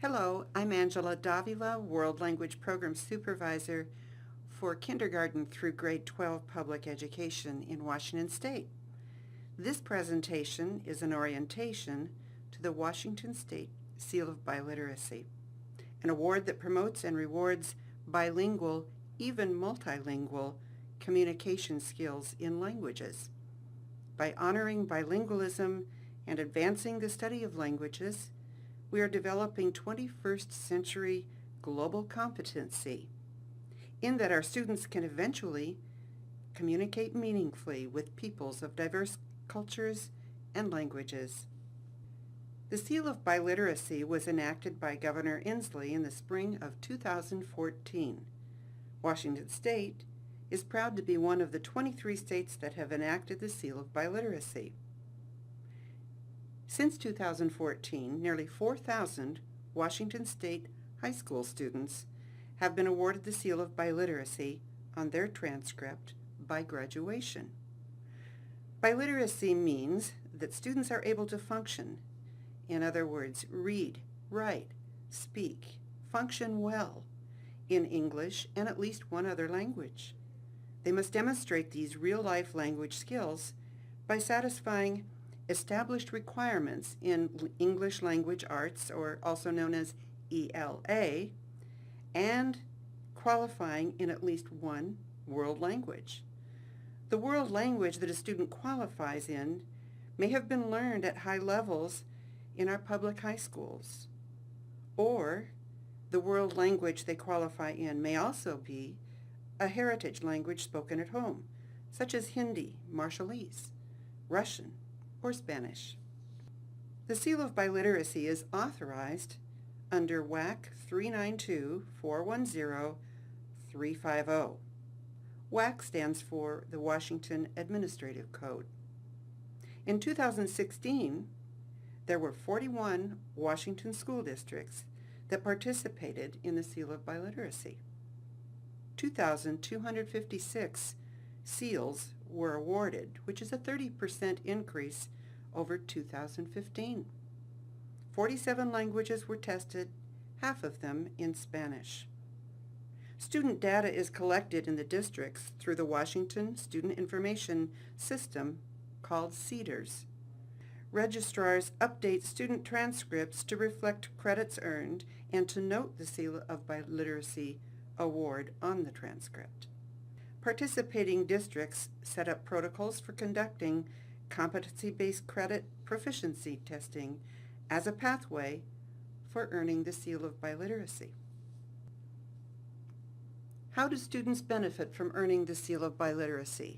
Hello, I'm Angela Davila, World Language Program Supervisor for kindergarten through grade 12 public education in Washington State. This presentation is an orientation to the Washington State Seal of Biliteracy, an award that promotes and rewards bilingual, even multilingual, communication skills in languages. By honoring bilingualism and advancing the study of languages, we are developing 21st century global competency in that our students can eventually communicate meaningfully with peoples of diverse cultures and languages. The Seal of Biliteracy was enacted by Governor Inslee in the spring of 2014. Washington State is proud to be one of the 23 states that have enacted the Seal of Biliteracy. Since 2014, nearly 4,000 Washington State high school students have been awarded the Seal of Biliteracy on their transcript by graduation. Biliteracy means that students are able to function, in other words, read, write, speak, function well in English and at least one other language. They must demonstrate these real-life language skills by satisfying established requirements in English language arts, or also known as ELA, and qualifying in at least one world language. The world language that a student qualifies in may have been learned at high levels in our public high schools, or the world language they qualify in may also be a heritage language spoken at home, such as Hindi, Marshallese, Russian, or Spanish. The Seal of Biliteracy is authorized under WAC 392-410-350. WAC stands for the Washington Administrative Code. In 2016, there were 41 Washington school districts that participated in the Seal of Biliteracy. 2,256 seals were awarded, which is a 30% increase over 2015. 47 languages were tested, half of them in Spanish. Student data is collected in the districts through the Washington Student Information System called CEDARS. Registrars update student transcripts to reflect credits earned and to note the Seal of Biliteracy award on the transcript. Participating districts set up protocols for conducting competency-based credit proficiency testing as a pathway for earning the Seal of Biliteracy. How do students benefit from earning the Seal of Biliteracy?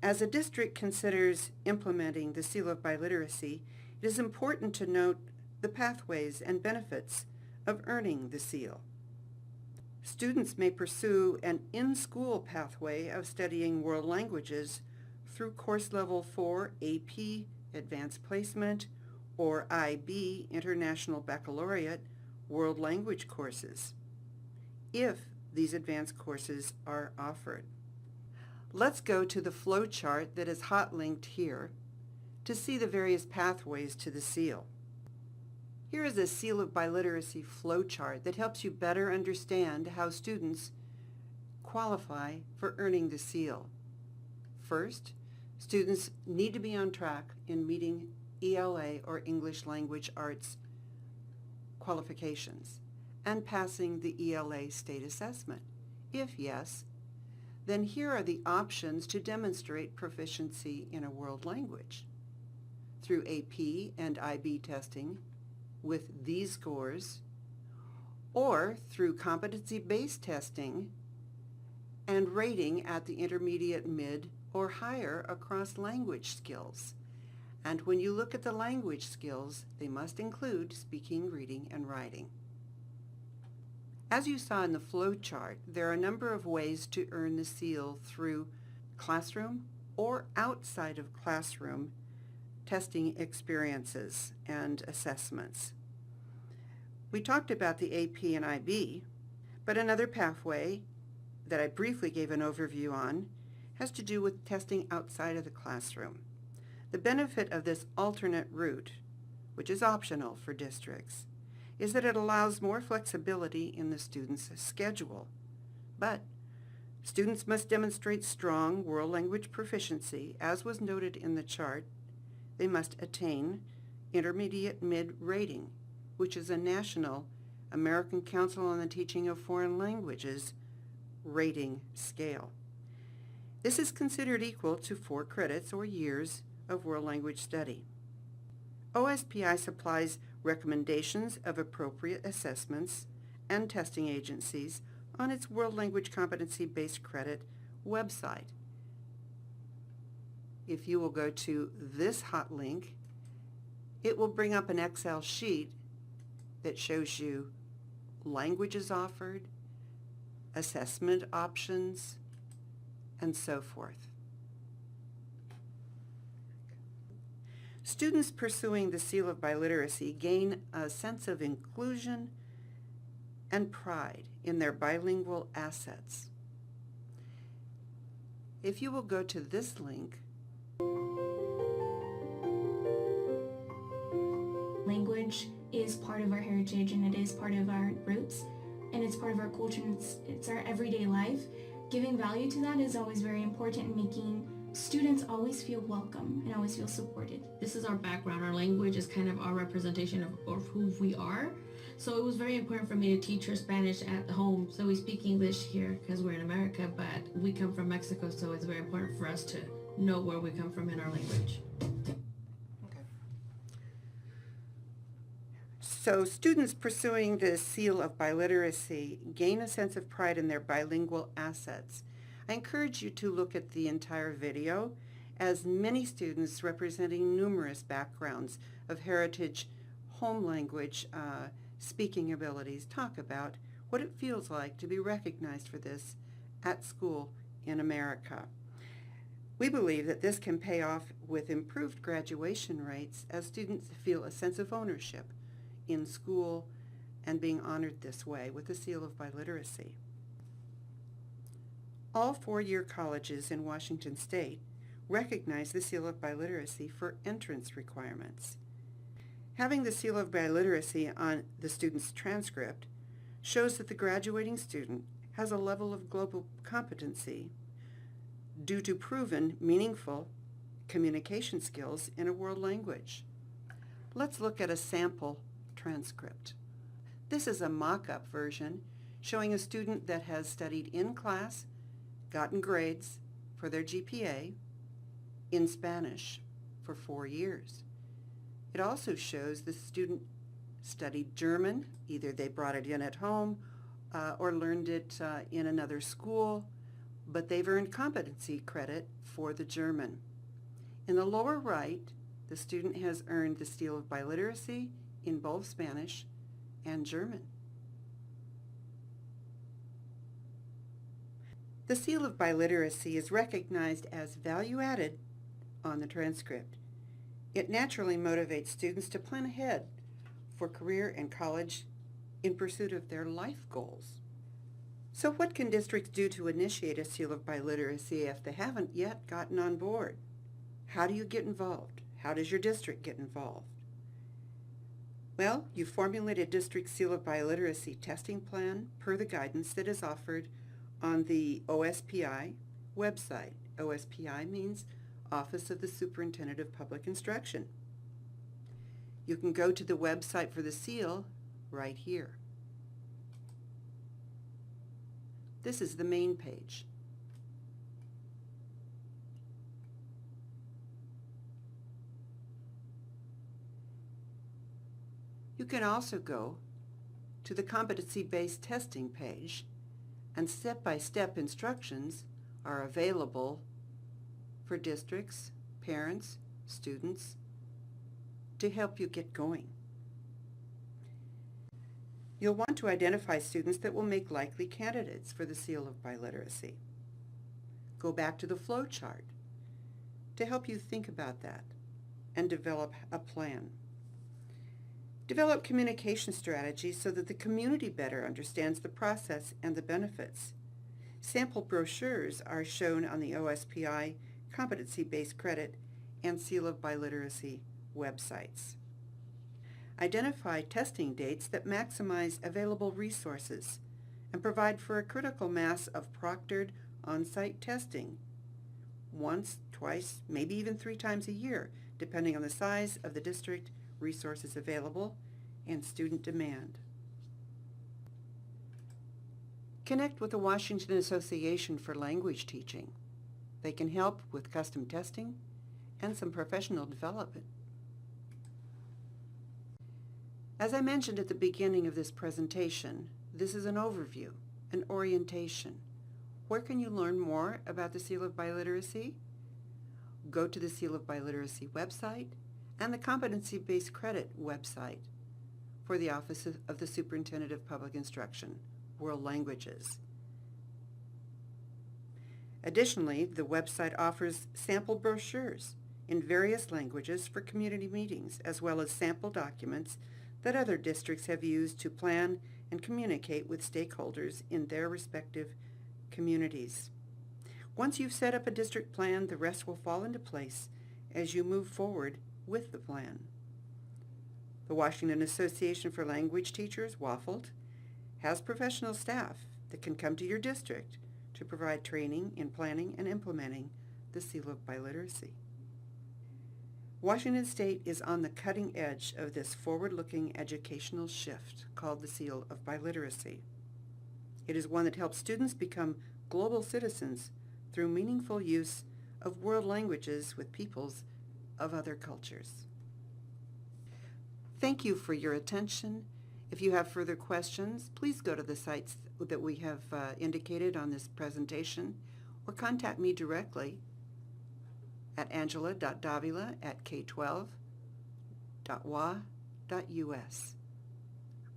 As a district considers implementing the Seal of Biliteracy, it is important to note the pathways and benefits of earning the seal. Students may pursue an in-school pathway of studying world languages through course level 4 AP Advanced Placement or IB International Baccalaureate World Language courses, if these advanced courses are offered. Let's go to the flow chart that is hot linked here to see the various pathways to the seal. Here is a Seal of Biliteracy flowchart that helps you better understand how students qualify for earning the seal. First, students need to be on track in meeting ELA or English Language Arts qualifications and passing the ELA state assessment. If yes, then here are the options to demonstrate proficiency in a world language. Through AP and IB testing, with these scores, or through competency-based testing and rating at the intermediate, mid, or higher across language skills. And when you look at the language skills, they must include speaking, reading, and writing. As you saw in the flow chart, there are a number of ways to earn the seal through classroom or outside of classroom testing experiences and assessments. We talked about the AP and IB, but another pathway that I briefly gave an overview on has to do with testing outside of the classroom. The benefit of this alternate route, which is optional for districts, is that it allows more flexibility in the student's schedule. But students must demonstrate strong world language proficiency, as was noted in the chart. They must attain Intermediate Mid rating, which is a national American Council on the Teaching of Foreign Languages rating scale. This is considered equal to 4 credits or years of world language study. OSPI supplies recommendations of appropriate assessments and testing agencies on its World Language Competency-Based Credit website. If you will go to this hot link, it will bring up an Excel sheet that shows you languages offered, assessment options, and so forth. Students pursuing the Seal of Biliteracy gain a sense of inclusion and pride in their bilingual assets. If you will go to this link, language is part of our heritage and it is part of our roots and it's part of our culture and it's our everyday life. Giving value to that is always very important, making students always feel welcome and always feel supported. This is our background. Our language is kind of our representation of who we are. So it was very important for me to teach her Spanish at home. So we speak English here because we're in America, but we come from Mexico, so it's very important for us to know where we come from in our language. So students pursuing the Seal of Biliteracy gain a sense of pride in their bilingual assets. I encourage you to look at the entire video, as many students representing numerous backgrounds of heritage home language speaking abilities talk about what it feels like to be recognized for this at school in America. We believe that this can pay off with improved graduation rates as students feel a sense of ownership in school and being honored this way with the Seal of Biliteracy. All 4-year colleges in Washington State recognize the Seal of Biliteracy for entrance requirements. Having the Seal of Biliteracy on the student's transcript shows that the graduating student has a level of global competency due to proven, meaningful communication skills in a world language. Let's look at a sample transcript. This is a mock-up version showing a student that has studied in class, gotten grades for their GPA in Spanish for 4 years. It also shows the student studied German, either they brought it in at home or learned it in another school, but they've earned competency credit for the German. In the lower right, the student has earned the Seal of Biliteracy in both Spanish and German. The Seal of Biliteracy is recognized as value-added on the transcript. It naturally motivates students to plan ahead for career and college in pursuit of their life goals. So what can districts do to initiate a Seal of Biliteracy if they haven't yet gotten on board? How do you get involved? How does your district get involved? Well, you formulate a district Seal of Biliteracy testing plan per the guidance that is offered on the OSPI website. OSPI means Office of the Superintendent of Public Instruction. You can go to the website for the seal right here. This is the main page. You can also go to the competency-based testing page, and step-by-step instructions are available for districts, parents, students to help you get going. You'll want to identify students that will make likely candidates for the Seal of Biliteracy. Go back to the flow chart to help you think about that and develop a plan. Develop communication strategies so that the community better understands the process and the benefits. Sample brochures are shown on the OSPI Competency-Based Credit and Seal of Biliteracy websites. Identify testing dates that maximize available resources and provide for a critical mass of proctored on-site testing, once, twice, maybe even 3 times a year, depending on the size of the district, resources available, and student demand. Connect with the Washington Association for Language Teaching. They can help with custom testing and some professional development. As I mentioned at the beginning of this presentation, this is an overview, an orientation. Where can you learn more about the Seal of Biliteracy? Go to the Seal of Biliteracy website and the Competency-Based Credit website for the Office of the Superintendent of Public Instruction, World Languages. Additionally, the website offers sample brochures in various languages for community meetings, as well as sample documents that other districts have used to plan and communicate with stakeholders in their respective communities. Once you've set up a district plan, the rest will fall into place as you move forward with the plan. The Washington Association for Language Teachers, WAFLT, has professional staff that can come to your district to provide training in planning and implementing the Seal of Biliteracy. Washington State is on the cutting edge of this forward-looking educational shift called the Seal of Biliteracy. It is one that helps students become global citizens through meaningful use of world languages with peoples of other cultures. Thank you for your attention. If you have further questions, please go to the sites that we have indicated on this presentation or contact me directly at angela.davila@k12.wa.us.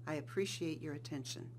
I appreciate your attention.